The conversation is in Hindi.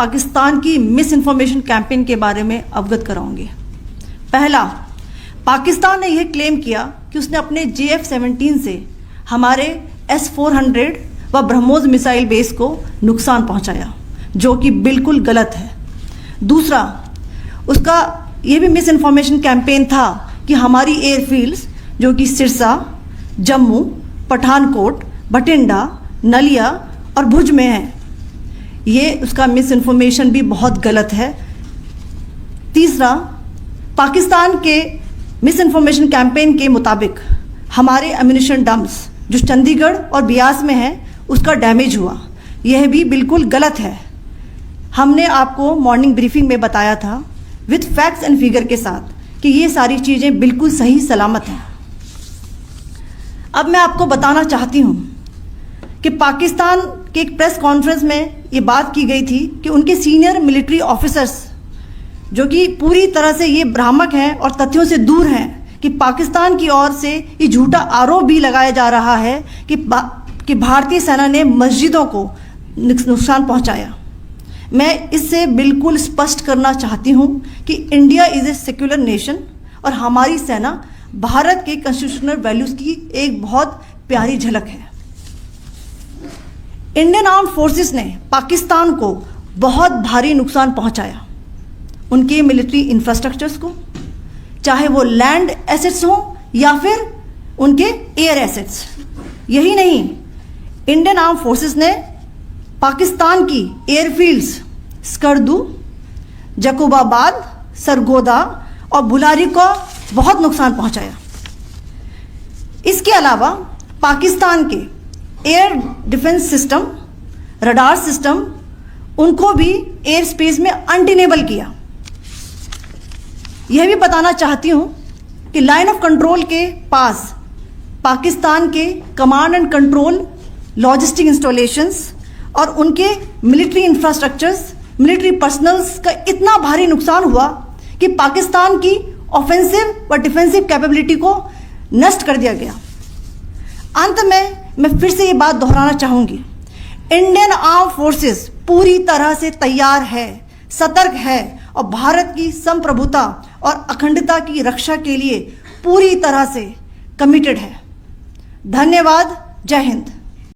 पाकिस्तान की मिस इन्फॉर्मेशन कैंपेन के बारे में अवगत कराऊंगी। पहला, पाकिस्तान ने यह क्लेम किया कि उसने अपने JF-17 से हमारे S-400 व ब्रह्मोस मिसाइल बेस को नुकसान पहुंचाया, जो कि बिल्कुल गलत है। दूसरा, उसका यह भी मिस इन्फॉर्मेशन कैंपेन था कि हमारी एयरफील्ड्स जो कि सिरसा, जम्मू, पठानकोट, बठिंडा, नलिया और भुज में है, ये उसका मिस इन्फॉर्मेशन भी बहुत गलत है। तीसरा, पाकिस्तान के मिस इन्फॉर्मेशन कैंपेन के मुताबिक हमारे एम्यूनिशन डम्प्स जो चंडीगढ़ और बियास में है उसका डैमेज हुआ, यह भी बिल्कुल गलत है। हमने आपको मॉर्निंग ब्रीफिंग में बताया था विथ फैक्ट्स एंड फिगर के साथ कि ये सारी चीज़ें बिल्कुल सही सलामत हैं। अब मैं आपको बताना चाहती हूँ कि पाकिस्तान के एक प्रेस कॉन्फ्रेंस में ये बात की गई थी कि उनके सीनियर मिलिट्री ऑफिसर्स जो कि पूरी तरह से ये भ्रामक हैं और तथ्यों से दूर हैं कि पाकिस्तान की ओर से ये झूठा आरोप भी लगाया जा रहा है कि भारतीय सेना ने मस्जिदों को नुकसान पहुंचाया। मैं इससे बिल्कुल स्पष्ट करना चाहती हूं कि India is a secular nation और हमारी सेना भारत के कॉन्स्टिट्यूशनल वैल्यूज़ की एक बहुत प्यारी झलक है। इंडियन आर्म्ड फोर्सेस ने पाकिस्तान को बहुत भारी नुकसान पहुंचाया, उनके मिलिट्री इंफ्रास्ट्रक्चर्स को, चाहे वो लैंड एसेट्स हों या फिर उनके एयर एसेट्स। यही नहीं, इंडियन आर्म फोर्सेस ने पाकिस्तान की एयरफील्ड्स स्कर्दू, जकोबाबाद, सरगोदा और बुलारी को बहुत नुकसान पहुंचाया। इसके अलावा पाकिस्तान के air defence system, radar system, उनको भी एयर स्पेस में अनटेनेबल किया। यह भी बताना चाहती हूं कि लाइन ऑफ कंट्रोल के पास पाकिस्तान के command and control logistic installations और उनके मिलिट्री इंफ्रास्ट्रक्चर्स, मिलिट्री पर्सनल्स का इतना भारी नुकसान हुआ कि पाकिस्तान की ऑफेंसिव व डिफेंसिव कैपेबिलिटी को नष्ट कर दिया गया। अंत में मैं फिर से ये बात दोहराना चाहूँगी, इंडियन आर्म फोर्सेस पूरी तरह से तैयार है, सतर्क है और भारत की संप्रभुता और अखंडता की रक्षा के लिए पूरी तरह से कमिटेड है। धन्यवाद। जय हिंद।